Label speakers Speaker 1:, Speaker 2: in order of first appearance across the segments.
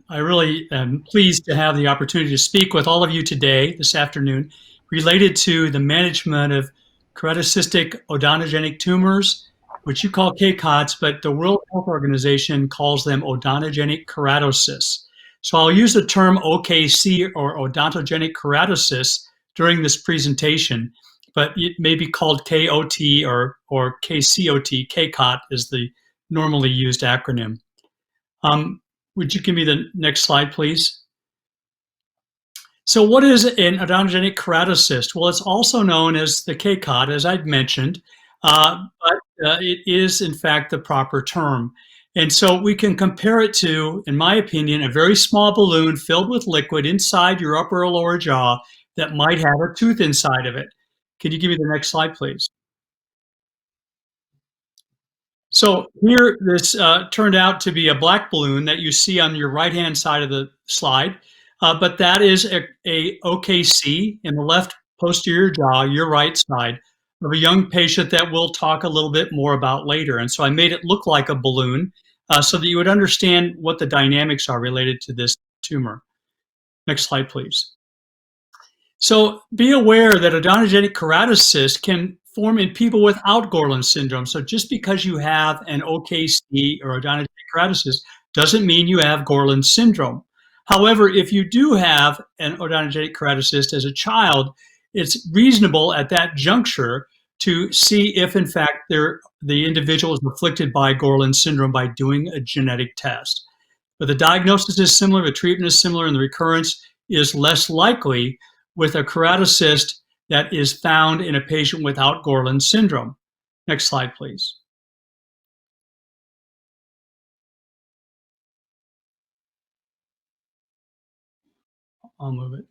Speaker 1: I really am pleased to have the opportunity to speak with all of you today, this afternoon, related to the management of keratocystic odontogenic tumors, which you call KCOTs, but the World Health Organization calls them odontogenic keratocysts. So I'll use the term OKC or odontogenic keratocysts during this presentation, but it may be called KOT or KCOT. KCOT is the normally used acronym. Um, would you give me the next slide, please? So what is an odontogenic keratocyst? Well, it's also known as the KCOT, as I'd mentioned, but it is, in fact, the proper term. And so we can compare it to, in my opinion, a very small balloon filled with liquid inside your upper or lower jaw that might have a tooth inside of it. Can you give me the next slide, please? So here, this turned out to be a black balloon that you see on your right-hand side of the slide, but that is a OKC in the left posterior jaw, your right side, of a young patient that we'll talk a little bit more about later. And so I made it look like a balloon so that you would understand what the dynamics are related to this tumor. Next slide, please. So be aware that odontogenic keratocyst can form in people without Gorlin syndrome. So just because you have an OKC or odontogenic keratocyst doesn't mean you have Gorlin syndrome. However, if you do have an odontogenic keratocyst as a child, it's reasonable at that juncture to see if, in fact, the individual is afflicted by Gorlin syndrome by doing a genetic test. But the diagnosis is similar, the treatment is similar, and the recurrence is less likely with a keratocyst that is found in a patient without Gorlin syndrome. Next slide, please. I'll move it.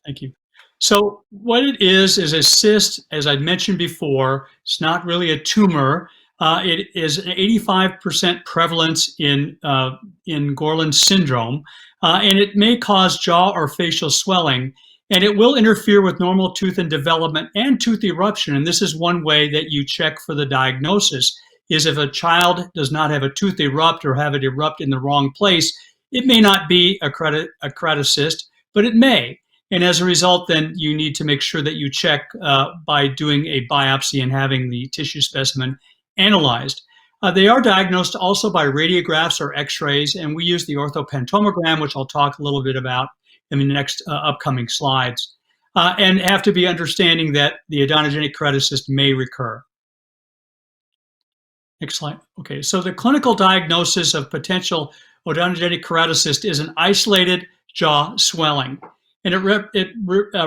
Speaker 1: Thank you. So what it is a cyst, as I mentioned before. It's not really a tumor. It is an 85% prevalence in Gorlin syndrome, and it may cause jaw or facial swelling, and it will interfere with normal tooth and development and tooth eruption. And this is one way that you check for the diagnosis, is if a child does not have a tooth erupt or have it erupt in the wrong place, it may not be a keratocyst, but it may. And as a result, then you need to make sure that you check by doing a biopsy and having the tissue specimen analyzed. They are diagnosed also by radiographs or x-rays, and we use the orthopantomogram, which I'll talk a little bit about in the next upcoming slides, and have to be understanding that the odontogenic keratocyst may recur. Next slide. Okay, so the clinical diagnosis of potential odontogenic keratocyst is an isolated jaw swelling, and it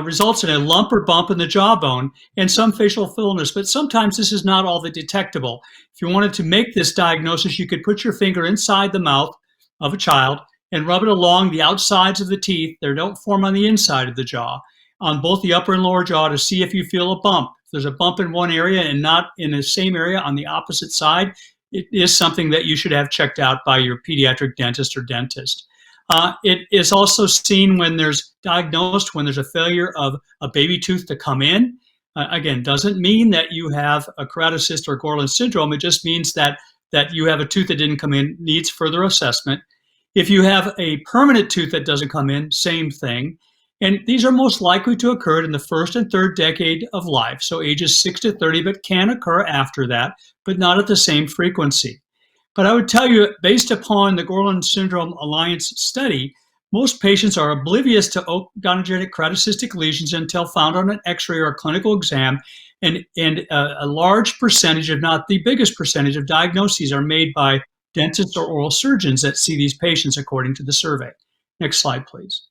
Speaker 1: results in a lump or bump in the jawbone and some facial fullness, but sometimes this is not all that detectable. If you wanted to make this diagnosis, you could put your finger inside the mouth of a child and rub it along the outsides of the teeth. They don't form on the inside of the jaw, on both the upper and lower jaw, to see if you feel a bump. If there's a bump in one area and not in the same area on the opposite side, it is something that you should have checked out by your pediatric dentist or dentist. It is also seen when there's diagnosed when there's a failure of a baby tooth to come in. Again, doesn't mean that you have a keratocyst or Gorlin syndrome. It just means that you have a tooth that didn't come in, needs further assessment. If you have a permanent tooth that doesn't come in, same thing. And these are most likely to occur in the first and third decade of life, so ages 6 to 30, but can occur after that, but not at the same frequency. But I would tell you, based upon the Gorlin Syndrome Alliance study, most patients are oblivious to odontogenic keratocystic lesions until found on an x-ray or a clinical exam, and a large percentage, if not the biggest percentage, of diagnoses are made by dentists or oral surgeons that see these patients, according to the survey. Next slide, please.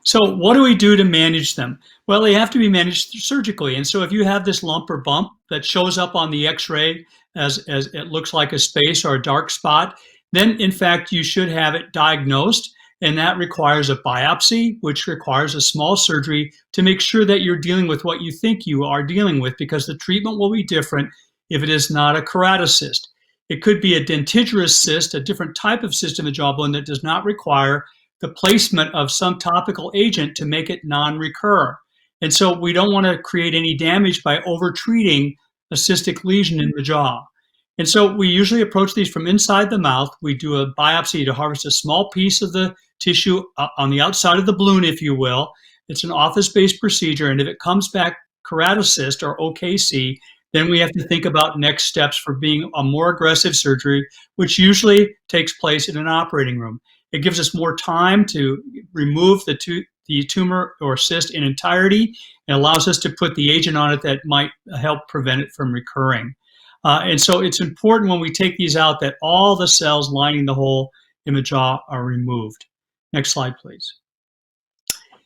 Speaker 1: So what do we do to manage them? Well, they have to be managed surgically. And so if you have this lump or bump that shows up on the x-ray as it looks like a space or a dark spot, then in fact you should have it diagnosed, and that requires a biopsy, which requires a small surgery to make sure that you're dealing with what you think you are dealing with, because the treatment will be different if it is not a keratocyst. It could be a dentigerous cyst, a different type of cyst in the jawbone that does not require the placement of some topical agent to make it non-recur. And so we don't want to create any damage by over-treating a cystic lesion in the jaw. And so we usually approach these from inside the mouth. We do a biopsy to harvest a small piece of the tissue on the outside of the balloon, if you will. It's an office-based procedure, and if it comes back keratocyst or OKC, then we have to think about next steps for being a more aggressive surgery, which usually takes place in an operating room. It gives us more time to remove the tumor or cyst in entirety and allows us to put the agent on it that might help prevent it from recurring. And so it's important when we take these out that all the cells lining the hole in the jaw are removed. Next slide, please.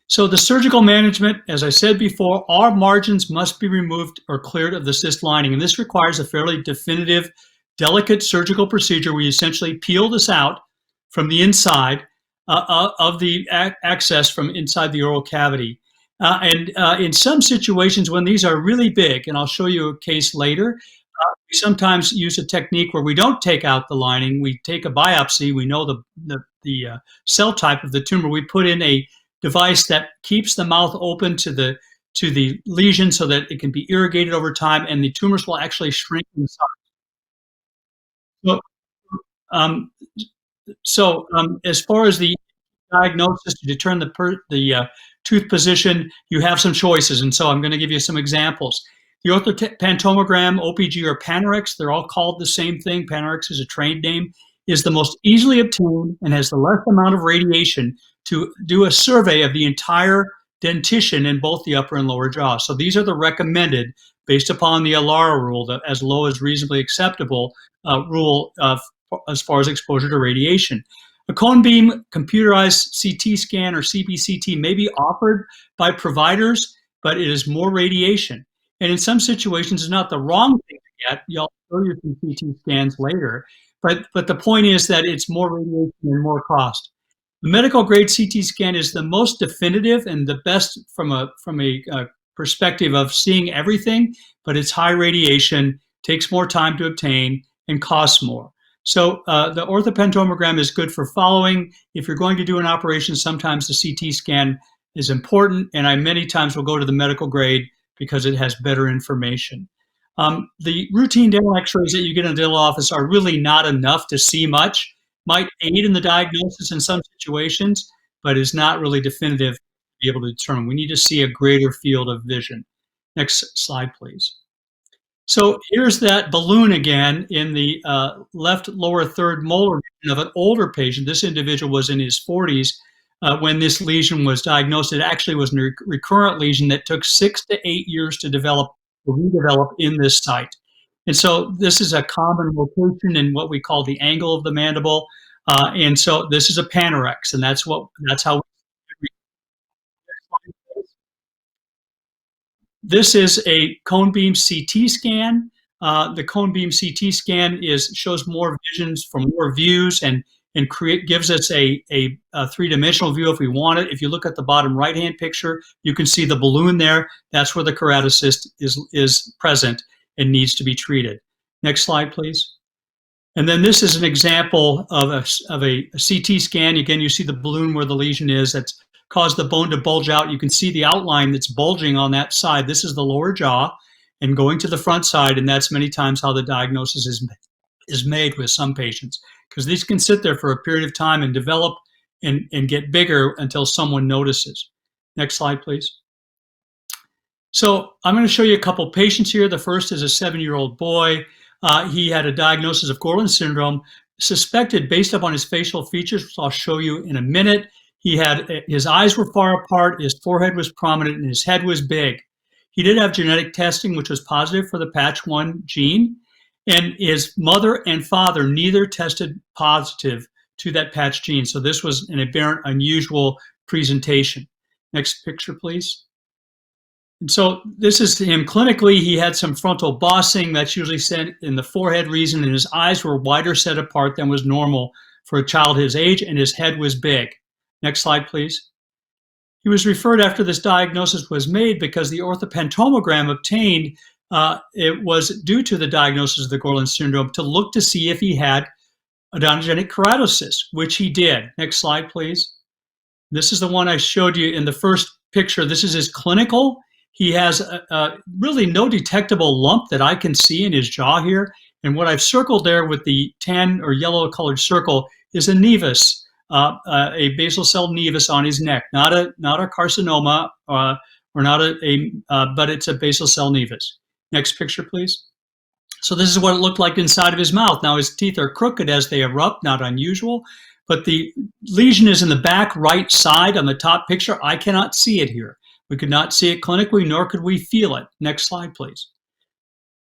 Speaker 1: So the surgical management, as I said before, all margins must be removed or cleared of the cyst lining. And this requires a fairly definitive, delicate surgical procedure where you essentially peel this out from the inside of the access from inside the oral cavity. In some situations when these are really big, and I'll show you a case later, we sometimes use a technique where we don't take out the lining. We take a biopsy. We know the cell type of the tumor. We put in a device that keeps the mouth open to the lesion so that it can be irrigated over time, and the tumors will actually shrink in size. So, um, as far as the diagnosis to determine the tooth position, you have some choices, and so I'm going to give you some examples. The orthopantomogram, OPG, or Panorex, they're all called the same thing. Panorex is a trade name, is the most easily obtained and has the less amount of radiation to do a survey of the entire dentition in both the upper and lower jaw. So these are the recommended based upon the ALARA rule, the as low as reasonably acceptable rule as far as exposure to radiation. A cone beam computerized CT scan or CBCT may be offered by providers, but it is more radiation. And in some situations, it's not the wrong thing to get. I'll show you some CT scans later. But the point is that it's more radiation and more cost. The medical grade CT scan is the most definitive and the best from a perspective of seeing everything, but it's high radiation, takes more time to obtain, and costs more. So the orthopantomogram is good for following. If you're going to do an operation, sometimes the CT scan is important, and I many times will go to the medical grade because it has better information. The routine dental x-rays that you get in the dental office are really not enough to see much. Might aid in the diagnosis in some situations, but is not really definitive to be able to determine. We need to see a greater field of vision. Next slide, please. So here's that balloon again in the left lower third molar region of an older patient. This individual was in his 40s when this lesion was diagnosed. It actually was a recurrent lesion that took 6 to 8 years to redevelop in this site. And so this is a common location in what we call the angle of the mandible. And so this is a Panorex, and that's how. This is a cone beam CT scan. The cone beam CT scan shows more visions from more views and gives us a three-dimensional view if we want it. If you look at the bottom right-hand picture, you can see the balloon there. That's where the keratocyst is present and needs to be treated. Next slide, please. And then this is an example of a CT scan. Again, you see the balloon where the lesion is. That's caused the bone to bulge out. You can see the outline that's bulging on that side. This is the lower jaw and going to the front side, and that's many times how the diagnosis is made with some patients, because these can sit there for a period of time and develop and get bigger until someone notices. Next slide, please. So I'm going to show you a couple patients here. The first is a 7-year-old boy. He had a diagnosis of Gorlin syndrome, suspected based upon his facial features, which I'll show you in a minute. His eyes were far apart, his forehead was prominent, and his head was big. He did have genetic testing, which was positive for the patch1 gene, and his mother and father neither tested positive to that patch gene. So this was an aberrant, unusual presentation. Next picture, please. And so this is him clinically. He had some frontal bossing that's usually seen in the forehead region, and his eyes were wider set apart than was normal for a child his age, and his head was big. Next slide, please. He was referred after this diagnosis was made because the orthopantomogram obtained, it was due to the diagnosis of the Gorlin syndrome to look to see if he had odontogenic keratocyst, which he did. Next slide, please. This is the one I showed you in the first picture. This is his clinical. He has really no detectable lump that I can see in his jaw here. And what I've circled there with the tan or yellow colored circle is a nevus, a basal cell nevus on his neck, not a carcinoma or not but it's a basal cell nevus. Next picture, please. So this is what it looked like inside of his mouth. Now his teeth are crooked as they erupt, not unusual, but the lesion is in the back right side on the top picture. I cannot see it here. We could not see it clinically, nor could we feel it. Next slide, please.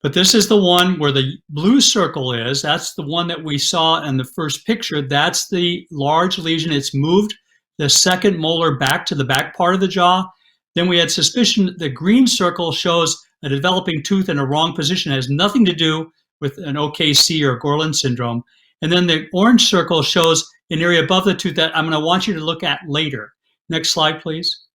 Speaker 1: But this is the one where the blue circle is. That's the one that we saw in the first picture. That's the large lesion. It's moved the second molar back to the back part of the jaw. Then we had suspicion the green circle shows a developing tooth in a wrong position. It has nothing to do with an OKC or Gorlin syndrome. And then the orange circle shows an area above the tooth that I'm going to want you to look at later. Next slide, please.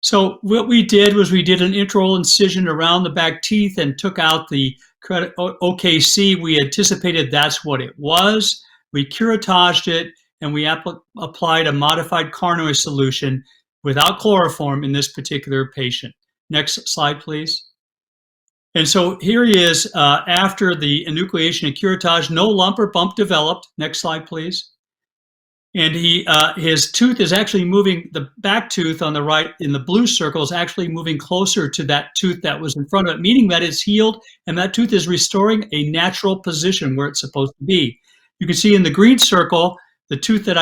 Speaker 1: So what we did was we did an intraoral incision around the back teeth and took out the OKC. We anticipated that's what it was. We curettaged it, and we applied a modified carnoid solution without chloroform in this particular patient. Next slide, please. And so here he is after the enucleation and curettage. No lump or bump developed. Next slide, please. And his tooth is actually moving, the back tooth on the right in the blue circle is actually moving closer to that tooth that was in front of it, meaning that it's healed and that tooth is restoring a natural position where it's supposed to be. You can see in the green circle, the tooth that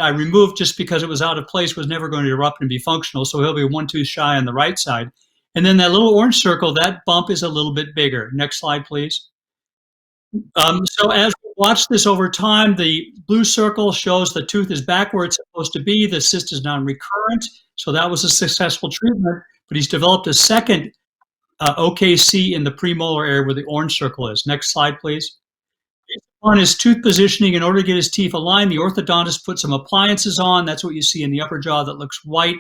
Speaker 1: I removed just because it was out of place was never going to erupt and be functional, so he'll be one tooth shy on the right side. And then that little orange circle, that bump is a little bit bigger. Next slide, please. So as we watch this over time, the blue circle shows the tooth is back where it's supposed to be. The cyst is non-recurrent, so that was a successful treatment. But he's developed a second OKC in the premolar area where the orange circle is. Next slide, please. On his tooth positioning, in order to get his teeth aligned, the orthodontist put some appliances on. That's what you see in the upper jaw that looks white.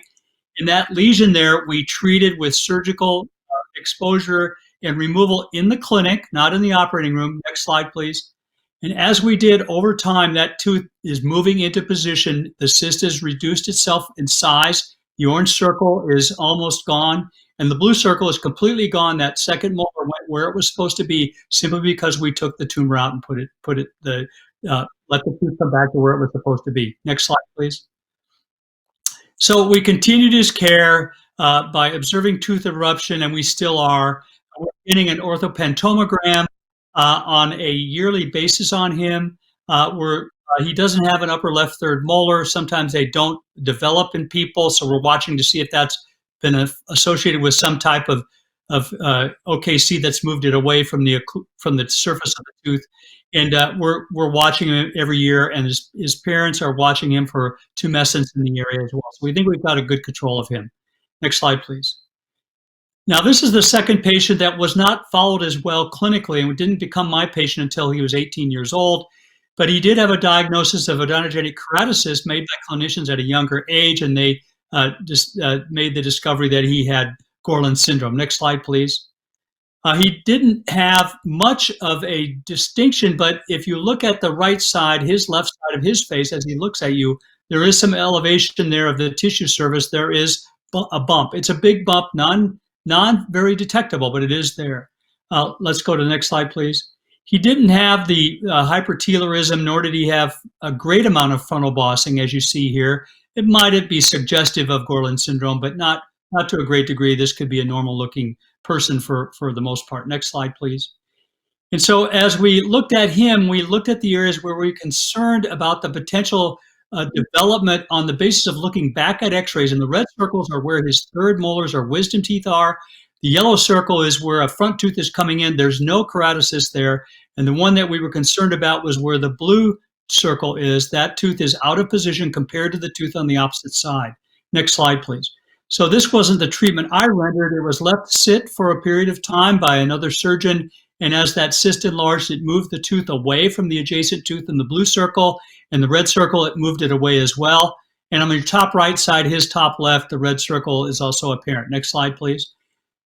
Speaker 1: And that lesion there, we treated with surgical exposure and removal in the clinic, not in the operating room. Next slide, please. And as we did over time, that tooth is moving into position. The cyst has reduced itself in size. The orange circle is almost gone, and the blue circle is completely gone. That second molar went where it was supposed to be, simply because we took the tumor out and let the tooth come back to where it was supposed to be. Next slide, please. So we continued his care by observing tooth eruption, and we still are. We're getting an orthopentomogram on a yearly basis on him. He doesn't have an upper left third molar. Sometimes they don't develop in people, so we're watching to see if that's been associated with some type of OKC that's moved it away from the surface of the tooth. And we're watching him every year, and his parents are watching him for tumescence in the area as well. So we think we've got a good control of him. Next slide, please. Now, this is the second patient that was not followed as well clinically and didn't become my patient until he was 18 years old. But he did have a diagnosis of odontogenic keratocyst made by clinicians at a younger age, and they just made the discovery that he had Gorlin syndrome. Next slide, please. He didn't have much of a distinction, but if you look at the right side, his left side of his face, as he looks at you, there is some elevation there of the tissue surface. There is a bump. It's a big bump, non very detectable, but it is there. Let's go to the next slide, please. He didn't have the hypertelorism, nor did he have a great amount of frontal bossing, as you see here. It might be suggestive of Gorlin syndrome, but not to a great degree. This could be a normal-looking person for the most part. Next slide, please. And so as we looked at him, we looked at the areas where we were concerned about the potential development on the basis of looking back at x-rays. And the red circles are where his third molars or wisdom teeth are. The yellow circle is where a front tooth is coming in. There's no keratocyst there. And the one that we were concerned about was where the blue circle is. That tooth is out of position compared to the tooth on the opposite side. Next slide, please. So this wasn't the treatment I rendered. It was left sit for a period of time by another surgeon. And as that cyst enlarged, it moved the tooth away from the adjacent tooth in the blue circle. And the red circle, it moved it away as well. And on the top right side, his top left, the red circle is also apparent. Next slide, please.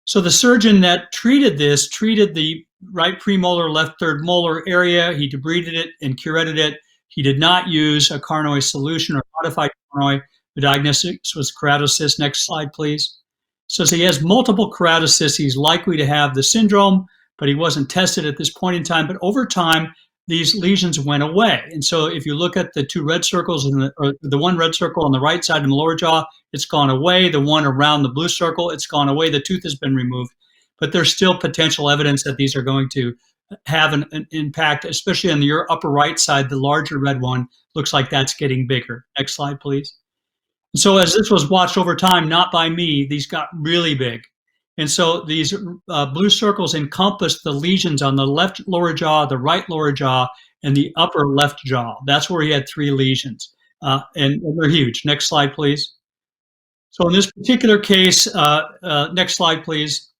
Speaker 1: So the surgeon that treated this treated the right premolar, left third molar area. He debrided it and curetted it. He did not use a carnoid solution or modified carnoid. The diagnosis was keratocyst. Next slide, please. So he has multiple keratocysts. He's likely to have the syndrome, but he wasn't tested at this point in time. But over time, these lesions went away. And so if you look at the two red circles or the one red circle on the right side in the lower jaw, it's gone away. The one around the blue circle, it's gone away. The tooth has been removed, but there's still potential evidence that these are going to have an impact, especially on your upper right side. The larger red one looks like that's getting bigger. Next slide, please. So as this was watched over time, not by me, these got really big. And so these blue circles encompass the lesions on the left lower jaw, the right lower jaw, and the upper left jaw. That's where he had 3 lesions, and they're huge. Next slide, please. So in this particular case, next slide, please.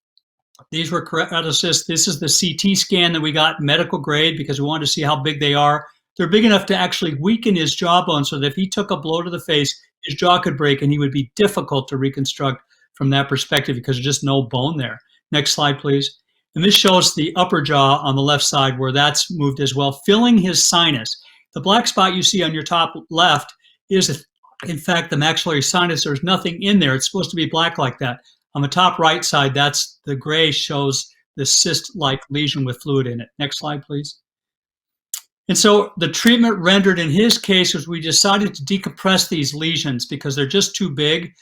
Speaker 1: These were keratocysts. This is the CT scan that we got medical grade because we wanted to see how big they are. They're big enough to actually weaken his jawbone so that if he took a blow to the face, his jaw could break and he would be difficult to reconstruct from that perspective because there's just no bone there. Next slide, please. And this shows the upper jaw on the left side where that's moved as well, filling his sinus. The black spot you see on your top left is, in fact, the maxillary sinus. There's nothing in there. It's supposed to be black like that. On the top right side, that's the gray shows the cyst-like lesion with fluid in it. Next slide, please. And so the treatment rendered in his case was we decided to decompress these lesions because they're just too big.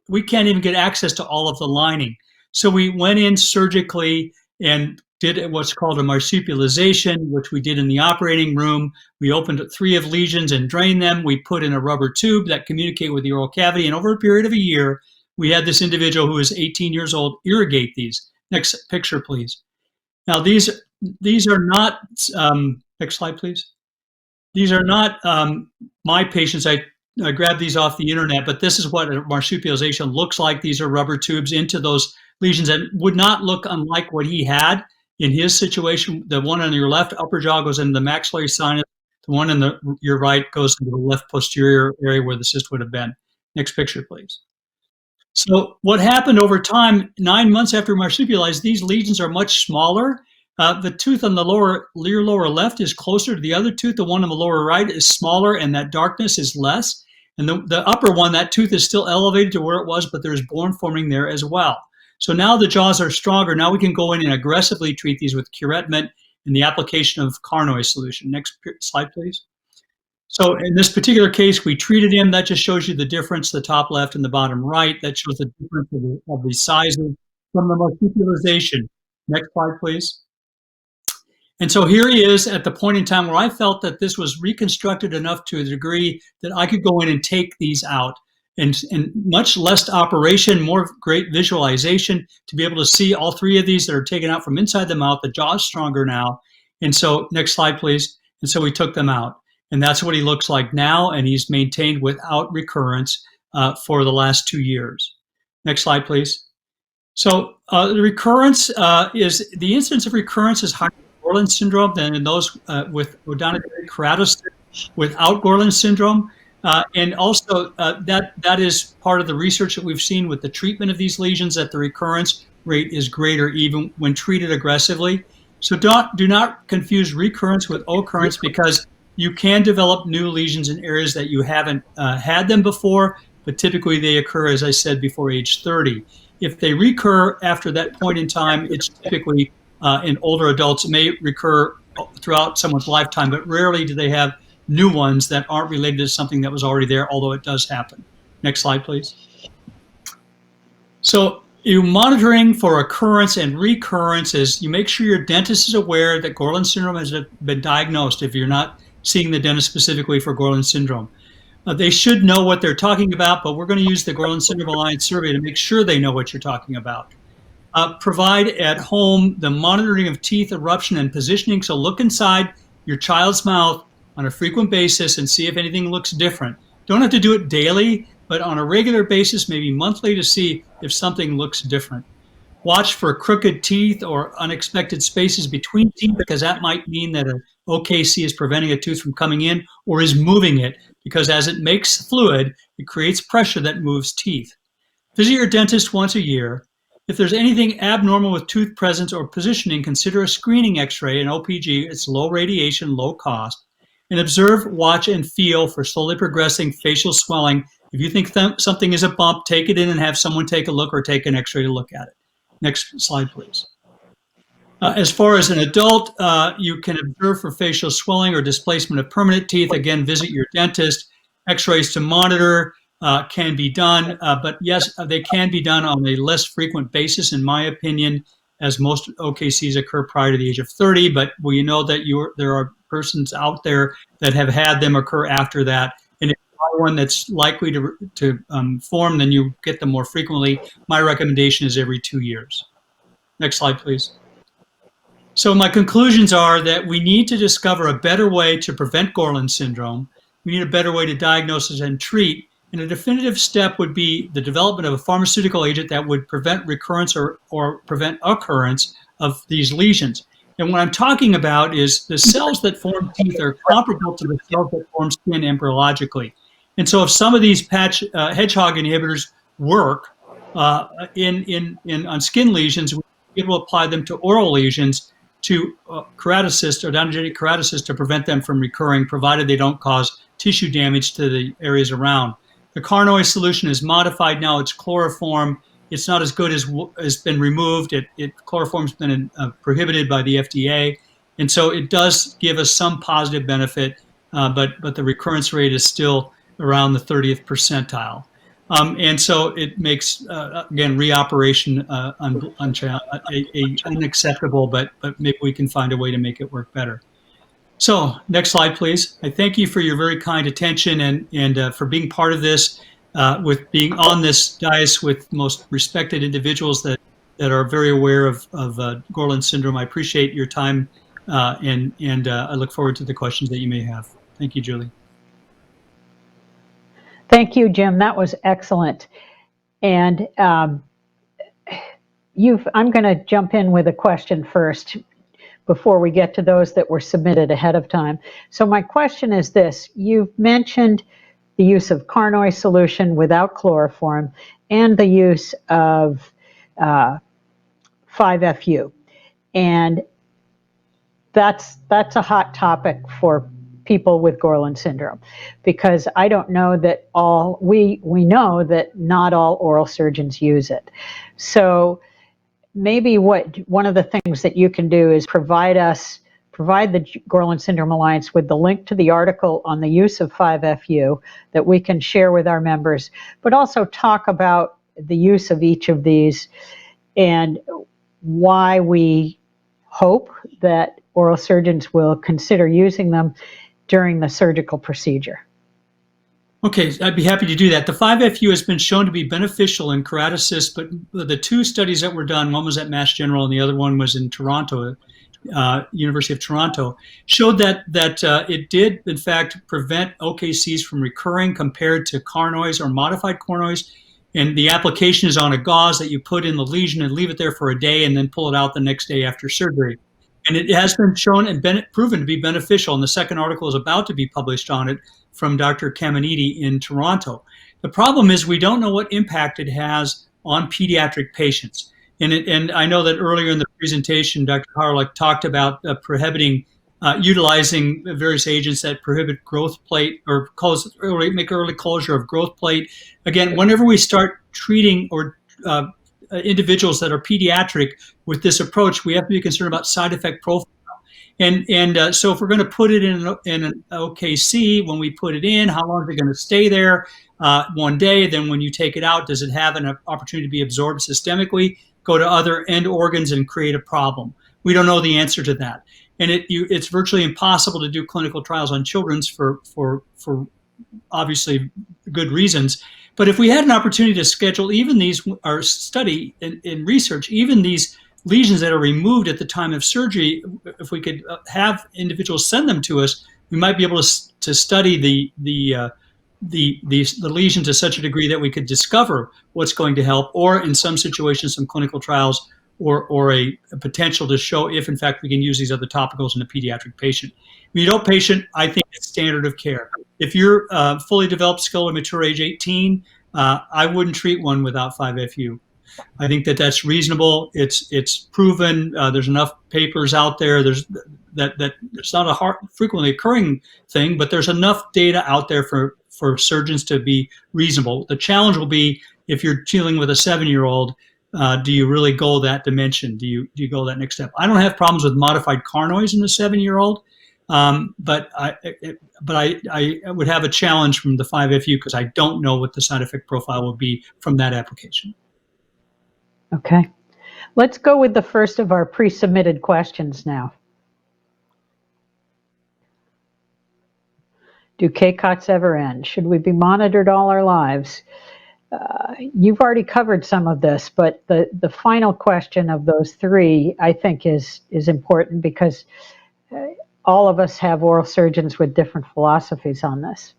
Speaker 1: We can't even get access to all of the lining. So we went in surgically and did what's called a marsupialization, which we did in the operating room. We opened 3 of lesions and drained them. We put in a rubber tube that communicated with the oral cavity. And over a period of a year, we had this individual who was 18 years old irrigate these. Next picture, please. Now, these are not, next slide, please. These are not my patients. I grabbed these off the internet, but this is what a marsupialization looks like. These are rubber tubes into those lesions and would not look unlike what he had in his situation. The one on your left upper jaw goes into the maxillary sinus. The one on your right goes into the left posterior area where the cyst would have been. Next picture, please. So what happened over time, 9 months after marsupialized, these lesions are much smaller. The tooth on the your lower left is closer to the other tooth. The one on the lower right is smaller, and that darkness is less. And the upper one, that tooth is still elevated to where it was, but there's bone forming there as well. So now the jaws are stronger. Now we can go in and aggressively treat these with curetement and the application of carnoid solution. Next slide, please. So in this particular case, we treated him. That just shows you the difference, the top left and the bottom right. That shows the difference of the sizes from the marsupialization. Next slide, please. And so here he is at the point in time where I felt that this was reconstructed enough to a degree that I could go in and take these out. And much less operation, more great visualization to be able to see all 3 of these that are taken out from inside the mouth. The jaw is stronger now. And so next slide, please. And so we took them out. And that's what he looks like now, and he's maintained without recurrence for the last 2 years. Next slide, please. So the recurrence is, the incidence of recurrence is higher in Gorlin syndrome than in those with odontogenic keratocyst without Gorlin syndrome. And also that is part of the research that we've seen with the treatment of these lesions, that the recurrence rate is greater even when treated aggressively. So do not confuse recurrence with occurrence, because you can develop new lesions in areas that you haven't had them before, but typically they occur, as I said, before age 30. If they recur after that point in time, it's typically in older adults. It may recur throughout someone's lifetime, but rarely do they have new ones that aren't related to something that was already there, although it does happen. Next slide, please. So you're monitoring for occurrence and recurrence is you make sure your dentist is aware that Gorlin syndrome has been diagnosed if you're not seeing the dentist specifically for Gorlin syndrome. They should know what they're talking about, but we're going to use the Gorlin Syndrome Alliance survey to make sure they know what you're talking about. Provide at home the monitoring of teeth eruption and positioning. So look inside your child's mouth on a frequent basis and see if anything looks different. Don't have to do it daily, but on a regular basis, maybe monthly, to see if something looks different. Watch for crooked teeth or unexpected spaces between teeth, because that might mean that an OKC is preventing a tooth from coming in or is moving it, because as it makes fluid, it creates pressure that moves teeth. Visit your dentist once a year. If there's anything abnormal with tooth presence or positioning, consider a screening x-ray, an OPG. It's low radiation, low cost. And observe, watch, and feel for slowly progressing facial swelling. If you think something is a bump, take it in and have someone take a look or take an x-ray to look at it. Next slide, please. As far as an adult, you can observe for facial swelling or displacement of permanent teeth. Again, visit your dentist. X-rays to monitor can be done, but yes, they can be done on a less frequent basis, in my opinion, as most OKCs occur prior to the age of 30. But we know that there are persons out there that have had them occur after that. And if you are one that's likely to form, then you get them more frequently. My recommendation is every 2 years. Next slide, please. So my conclusions are that we need to discover a better way to prevent Gorlin syndrome. We need a better way to diagnose and treat. And a definitive step would be the development of a pharmaceutical agent that would prevent recurrence or prevent occurrence of these lesions. And what I'm talking about is the cells that form teeth are comparable to the cells that form skin embryologically. And so if some of these hedgehog inhibitors work on skin lesions, we'll be able to apply them to oral lesions to keratocysts or odontogenic keratocysts to prevent them from recurring, provided they don't cause tissue damage to the areas around. The Carnoy solution is modified now. It's chloroform. It's not as good as has been removed. Chloroform's been prohibited by the FDA. And so it does give us some positive benefit, but the recurrence rate is still around the 30th percentile. And so it makes, again, reoperation unacceptable, but maybe we can find a way to make it work better. So next slide, please. I thank you for your very kind attention and for being part of this, with being on this dais with most respected individuals that are very aware of Gorlin syndrome. I appreciate your time, and I look forward to the questions that you may have. Thank you, Julie.
Speaker 2: Thank you, Jim. That was excellent. And I'm going to jump in with a question first before we get to those that were submitted ahead of time. So my question is this. You've mentioned the use of Carnoy solution without chloroform and the use of 5-FU. And that's a hot topic for people with Gorlin syndrome, because I don't know that we know that not all oral surgeons use it. So maybe one of the things that you can do is provide the Gorlin Syndrome Alliance with the link to the article on the use of 5-FU that we can share with our members, but also talk about the use of each of these and why we hope that oral surgeons will consider using them during the surgical procedure.
Speaker 1: Okay, I'd be happy to do that. The 5-FU has been shown to be beneficial in keratocysts, but the two studies that were done, one was at Mass General and the other one was in Toronto, University of Toronto, showed that it did, in fact, prevent OKCs from recurring compared to Carnoys or modified Carnoys. And the application is on a gauze that you put in the lesion and leave it there for a day and then pull it out the next day after surgery. And it has been shown and proven to be beneficial. And the second article is about to be published on it from Dr. Caminiti in Toronto. The problem is we don't know what impact it has on pediatric patients. And I know that earlier in the presentation, Dr. Harlech talked about prohibiting utilizing various agents that prohibit growth plate or make early closure of growth plate. Again, whenever we start treating or individuals that are pediatric with this approach, we have to be concerned about side effect profile. And so if we're going to put it in an OKC, when we put it in, how long is it going to stay there? One day, then when you take it out, does it have an opportunity to be absorbed systemically, go to other end organs and create a problem? We don't know the answer to that. And it's virtually impossible to do clinical trials on children's for obviously good reasons. But if we had an opportunity to schedule even these, or study in research, even these lesions that are removed at the time of surgery, if we could have individuals send them to us, we might be able to study the lesion to such a degree that we could discover what's going to help, or in some situations, some clinical trials, or a potential to show if, in fact, we can use these other topicals in a pediatric patient. In an adult patient, I think it's standard of care. If you're fully developed, skilled, or mature age 18, I wouldn't treat one without 5-FU. I think that's reasonable. It's proven. There's enough papers out there. That it's not a frequently occurring thing, but there's enough data out there for surgeons to be reasonable. The challenge will be if you're dealing with a 7-year-old. do you really go that dimension? Do you go that next step? I don't have problems with modified carnoids in a 7-year-old, but I would have a challenge from the 5FU because I don't know what the side effect profile will be from that application.
Speaker 2: Okay. Let's go with the first of our pre-submitted questions now. Do KCOTs ever end? Should we be monitored all our lives? You've already covered some of this, but the final question of those three, I think, is important because all of us have oral surgeons with different philosophies on this.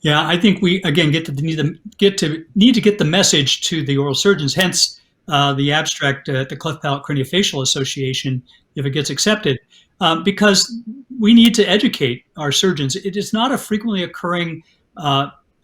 Speaker 1: Yeah, I think we again need to get the message to the oral surgeons. Hence, the abstract at the Cleft Palate Craniofacial Association, if it gets accepted, because we need to educate our surgeons. It is not a frequently occurring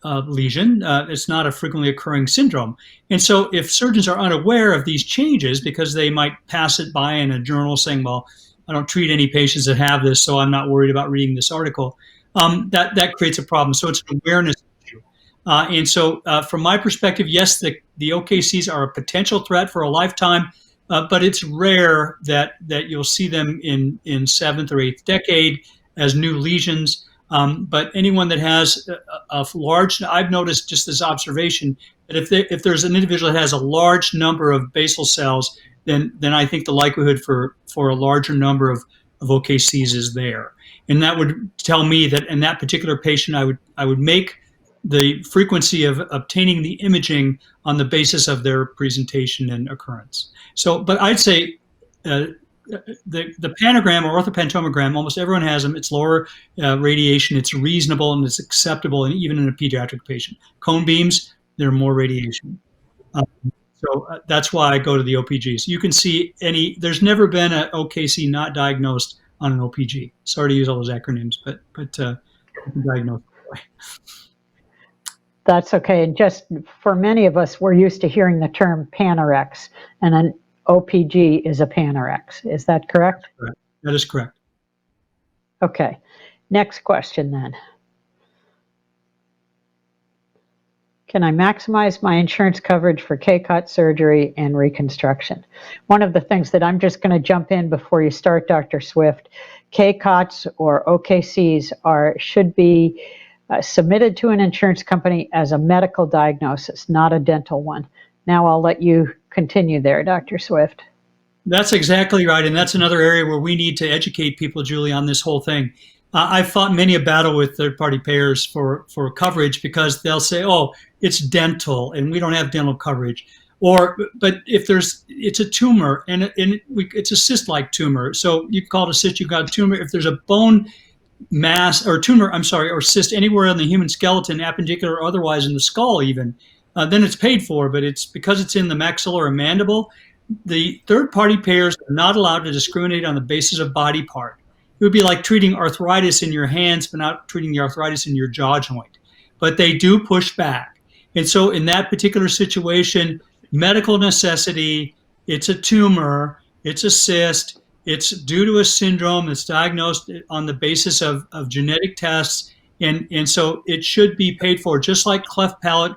Speaker 1: lesion. It's not a frequently occurring syndrome. And so, if surgeons are unaware of these changes because they might pass it by in a journal saying, "Well, I don't treat any patients that have this, so I'm not worried about reading this article," that creates a problem. So it's an awareness issue. And so, from my perspective, yes, the OKCs are a potential threat for a lifetime, but it's rare that you'll see them in seventh or eighth decade as new lesions. But anyone that has a large, I've noticed just this observation that if there's an individual that has a large number of basal cells, then I think the likelihood for a larger number of OKCs is there. And that would tell me that in that particular patient, I would make the frequency of obtaining the imaging on the basis of their presentation and occurrence. So, but I'd say the panogram or orthopantomogram, almost everyone has them. It's lower radiation. It's reasonable and it's acceptable, and even in a pediatric patient. Cone beams, they're more radiation. So that's why I go to the OPGs. You can see there's never been an OKC not diagnosed on an OPG. Sorry to use all those acronyms, but diagnosed.
Speaker 2: That's okay. And just for many of us, we're used to hearing the term panorex, and an OPG is a panorex. Is that correct?
Speaker 1: Correct. That is correct.
Speaker 2: Okay. Next question then. Can I maximize my insurance coverage for KCOT surgery and reconstruction? One of the things that I'm just going to jump in before you start, Dr. Swift, KCOTs or OKCs should be submitted to an insurance company as a medical diagnosis, not a dental one. Now I'll let you continue there, Dr. Swift.
Speaker 1: That's exactly right. And that's another area where we need to educate people, Julie, on this whole thing. I've fought many a battle with third-party payers for coverage because they'll say, "Oh, it's dental, and we don't have dental coverage." But if it's a tumor and it's a cyst-like tumor, so you call it a cyst, you've got a tumor. If there's a bone mass or tumor, or cyst anywhere in the human skeleton, appendicular or otherwise in the skull, even, then it's paid for. But it's because it's in the maxilla or mandible. The third-party payers are not allowed to discriminate on the basis of body part. It would be like treating arthritis in your hands, but not treating the arthritis in your jaw joint. But they do push back. And so in that particular situation, medical necessity, it's a tumor, it's a cyst, it's due to a syndrome that's diagnosed on the basis of genetic tests. And so it should be paid for, just like cleft palate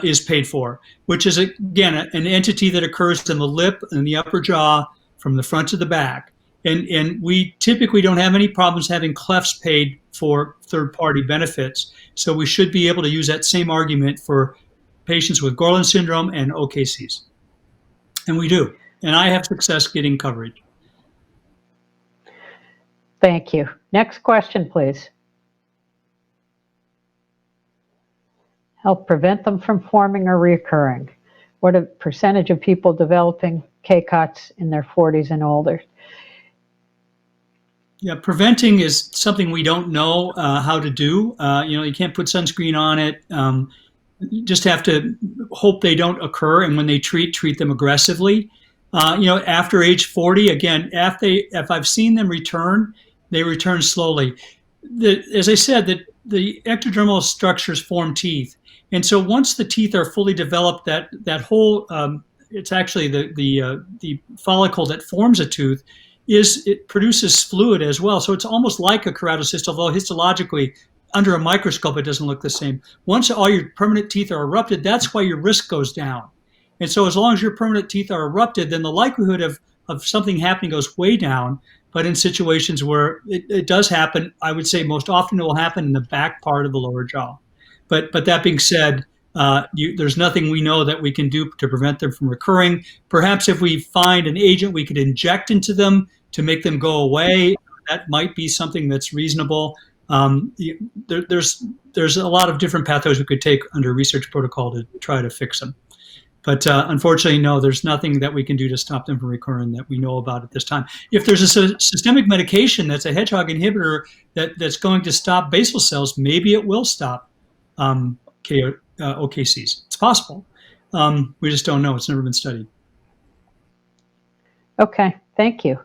Speaker 1: is paid for, which is, again, an entity that occurs in the lip and the upper jaw from the front to the back. And we typically don't have any problems having clefts paid for third-party benefits. So we should be able to use that same argument for patients with Gorlin syndrome and OKCs. And we do. And I have success getting coverage.
Speaker 2: Thank you. Next question, please. Help prevent them from forming or reoccurring. What a percentage of people developing KCOTs in their 40s and older?
Speaker 1: Yeah, preventing is something we don't know how to do. You can't put sunscreen on it. You just have to hope they don't occur, and when they treat them aggressively. After age 40, again, if I've seen them return, they return slowly. As I said, the ectodermal structures form teeth, and so once the teeth are fully developed, that whole it's actually the follicle that forms a tooth. It produces fluid as well. So it's almost like a keratocyst, although histologically, under a microscope, it doesn't look the same. Once all your permanent teeth are erupted, that's why your risk goes down. And so as long as your permanent teeth are erupted, then the likelihood of something happening goes way down. But in situations where it does happen, I would say most often it will happen in the back part of the lower jaw. But that being said, there's nothing we know that we can do to prevent them from recurring. Perhaps if we find an agent we could inject into them to make them go away, that might be something that's reasonable. There's a lot of different pathways we could take under research protocol to try to fix them. But unfortunately, no, there's nothing that we can do to stop them from recurring that we know about at this time. If there's a systemic medication that's a hedgehog inhibitor that's going to stop basal cells, maybe it will stop OKCs. It's possible. We just don't know. It's never been studied.
Speaker 2: Okay, thank you.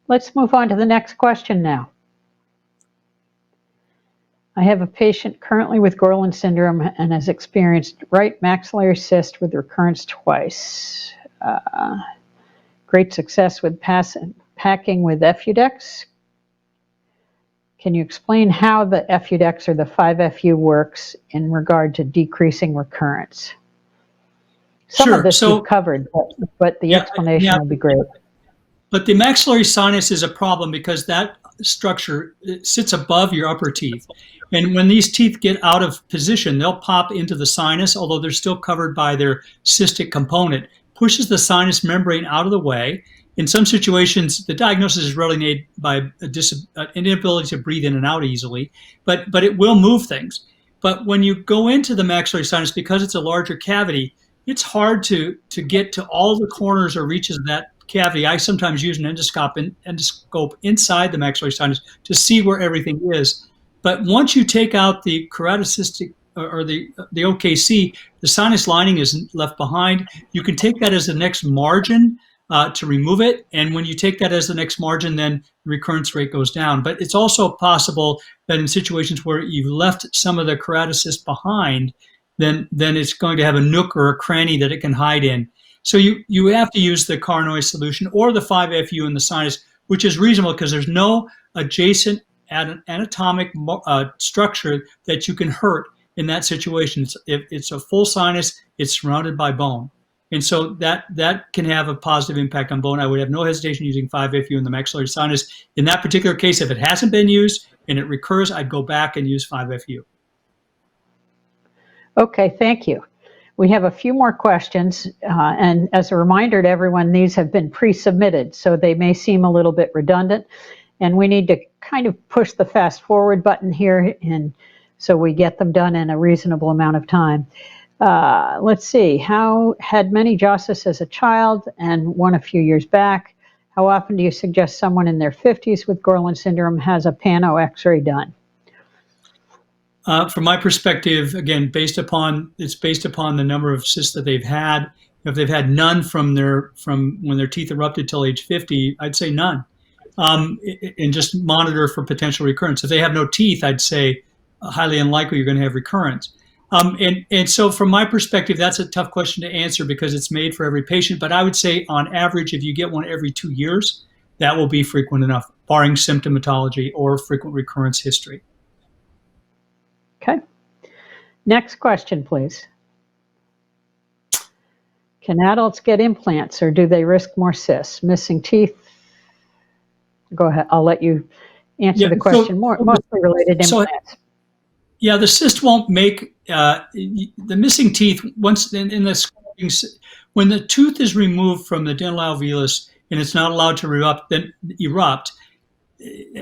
Speaker 2: Let's move on to the next question now. I have a patient currently with Gorlin syndrome and has experienced right maxillary cyst with recurrence twice. Great success with packing with Effudex. Can you explain how the Effudex or the 5FU works in regard to decreasing recurrence? Some of this you've covered, but the explanation will be great.
Speaker 1: But the maxillary sinus is a problem because that structure sits above your upper teeth. And when these teeth get out of position, they'll pop into the sinus, although they're still covered by their cystic component, pushes the sinus membrane out of the way. In some situations, the diagnosis is really made by an inability to breathe in and out easily, but it will move things. But when you go into the maxillary sinus, because it's a larger cavity, it's hard to get to all the corners or reaches of that cavity. I sometimes use an endoscope inside the maxillary sinus to see where everything is. But once you take out the keratocystic or the OKC, the sinus lining is left behind. You can take that as the next margin to remove it. And when you take that as the next margin, then the recurrence rate goes down. But it's also possible that in situations where you've left some of the keratocyst behind, then it's going to have a nook or a cranny that it can hide in. So you have to use the Carnoy solution or the 5FU in the sinus, which is reasonable because there's no adjacent anatomic structure that you can hurt in that situation. It's a full sinus, it's surrounded by bone. And so that can have a positive impact on bone. I would have no hesitation using 5FU in the maxillary sinus. In that particular case, if it hasn't been used and it recurs, I'd go back and use 5FU.
Speaker 2: Okay, thank you. We have a few more questions, and as a reminder to everyone, these have been pre-submitted, so they may seem a little bit redundant, and we need to kind of push the fast forward button here, and so we get them done in a reasonable amount of time. Let's see, how had many jaw cysts as a child and one a few years back? How often do you suggest someone in their 50s with Gorlin syndrome has a pano x-ray done?
Speaker 1: From my perspective, again, based upon the number of cysts that they've had. If they've had none from when their teeth erupted till age 50, I'd say none, and just monitor for potential recurrence. If they have no teeth, I'd say highly unlikely you're going to have recurrence. And so from my perspective, that's a tough question to answer because it's made for every patient. But I would say on average, if you get one every 2 years, that will be frequent enough, barring symptomatology or frequent recurrence history.
Speaker 2: Okay. Next question, please. Can adults get implants or do they risk more cysts? Missing teeth? Go ahead. I'll let you answer the question. Mostly related to implants.
Speaker 1: Yeah, the cyst won't make the missing teeth once in the when the tooth is removed from the dental alveolus and it's not allowed to erupt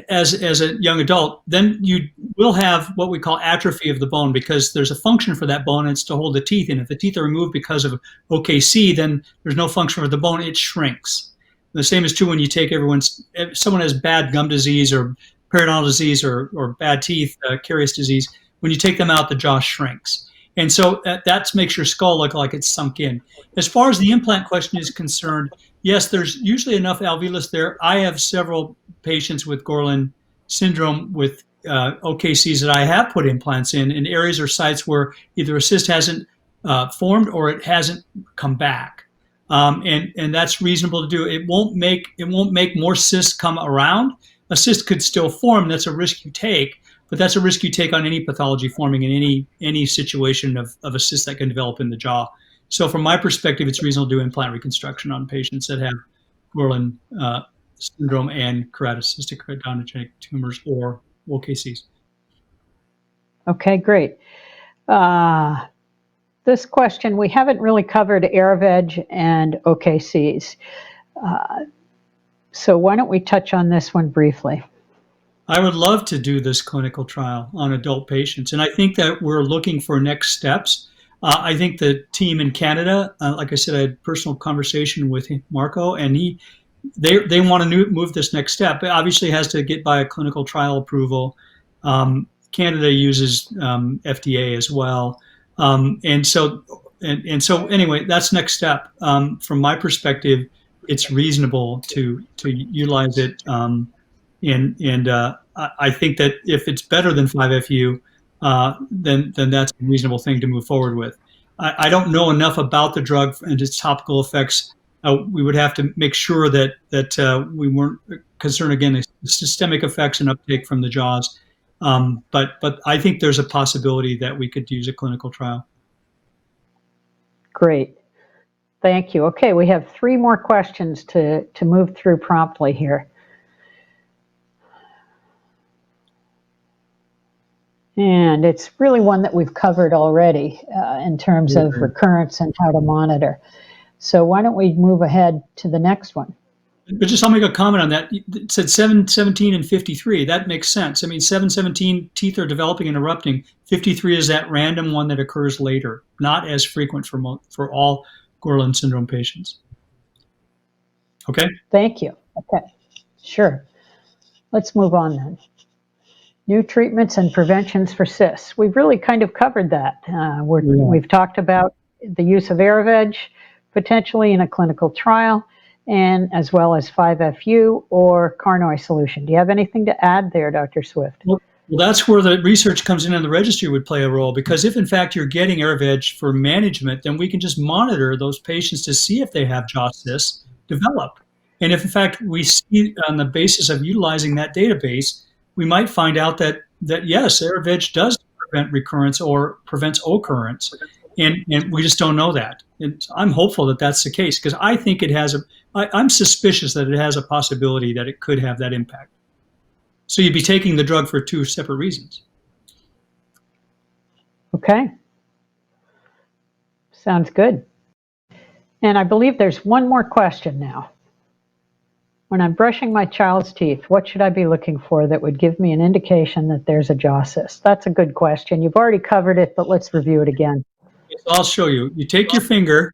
Speaker 1: as a young adult, then you will have what we call atrophy of the bone because there's a function for that bone and it's to hold the teeth in. If the teeth are removed because of OKC, then there's no function for the bone, it shrinks. The same is true when you take if someone has bad gum disease or periodontal disease or bad teeth, caries disease, when you take them out, the jaw shrinks. And so that makes your skull look like it's sunk in. As far as the implant question is concerned, yes, there's usually enough alveolus there. I have several patients with Gorlin syndrome with OKCs that I have put implants in areas or sites where either a cyst hasn't formed or it hasn't come back. And that's reasonable to do. It won't make more cysts come around. A cyst could still form. That's a risk you take, but that's a risk you take on any pathology forming in any situation of a cyst that can develop in the jaw. So from my perspective, it's reasonable to do implant reconstruction on patients that have Gorlin syndrome and keratocystic odontogenic tumors or OKCs.
Speaker 2: Okay, great. This question, we haven't really covered AirVeg and OKCs. So why don't we touch on this one briefly?
Speaker 1: I would love to do this clinical trial on adult patients, and I think that we're looking for next steps. I think the team in Canada, like I said, I had a personal conversation with Marco, and they want to move this next step. It obviously has to get by a clinical trial approval. Canada uses FDA as well, and so anyway, that's next step. From my perspective, it's reasonable to utilize it. And I think that if it's better than 5FU, then that's a reasonable thing to move forward with. I don't know enough about the drug and its topical effects. We would have to make sure that we weren't concerned again the systemic effects and uptake from the jaws. But I think there's a possibility that we could use a clinical trial.
Speaker 2: Great. Thank you. Okay, we have 3 more questions to move through promptly here. And it's really one that we've covered already in terms of recurrence and how to monitor. So why don't we move ahead to the next one?
Speaker 1: But just I'll make a comment on that. It said 717 and 53. That makes sense. I mean, 717 teeth are developing and erupting. 53 is that random one that occurs later, not as frequent for all Gorlin syndrome patients. Okay?
Speaker 2: Thank you. Okay, sure. Let's move on then. New treatments and preventions for cysts. We've really kind of covered that. We've talked about the use of AirVeg potentially in a clinical trial, and as well as 5FU or Carnoy solution. Do you have anything to add there, Dr. Swift?
Speaker 1: Well, that's where the research comes in and the registry would play a role, because if in fact you're getting AirVeg for management, then we can just monitor those patients to see if they have jaw cysts develop. And if in fact we see on the basis of utilizing that database, we might find out that yes, AirVeg does prevent recurrence or prevents occurrence, and we just don't know that. And I'm hopeful that that's the case, because I think it has I'm suspicious that it has a possibility that it could have that impact. So you'd be taking the drug for 2 separate reasons.
Speaker 2: Okay. Sounds good. And I believe there's one more question now. When I'm brushing my child's teeth, what should I be looking for that would give me an indication that there's a jaw cyst? That's a good question. You've already covered it, but let's review it again.
Speaker 1: So I'll show you. You take your finger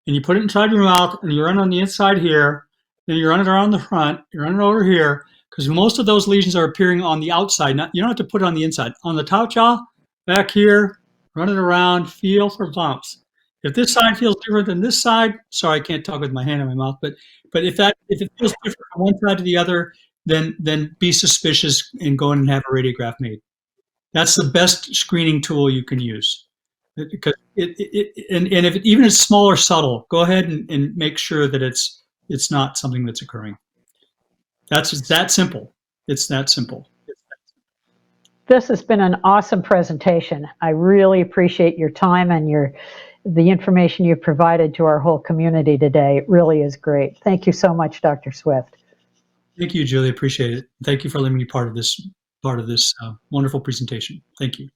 Speaker 1: and you put it inside your mouth, and you run on the inside here, then you run it around the front, you run it over here, because most of those lesions are appearing on the outside. You don't have to put it on the inside. On the top jaw, back here, run it around, feel for bumps. If this side feels different than this side, sorry, I can't talk with my hand in my mouth, but if it feels different from one side to the other, then be suspicious and go in and have a radiograph made. That's the best screening tool you can use. Because and if it, even it's small or subtle, go ahead and make sure that it's not something that's occurring. It's that simple. It's that simple.
Speaker 2: This has been an awesome presentation. I really appreciate your time and the information you've provided to our whole community today. It really is great. Thank you so much, Dr. Swift.
Speaker 1: Thank you, Julie. Appreciate it. Thank you for letting me be part of this wonderful presentation. Thank you.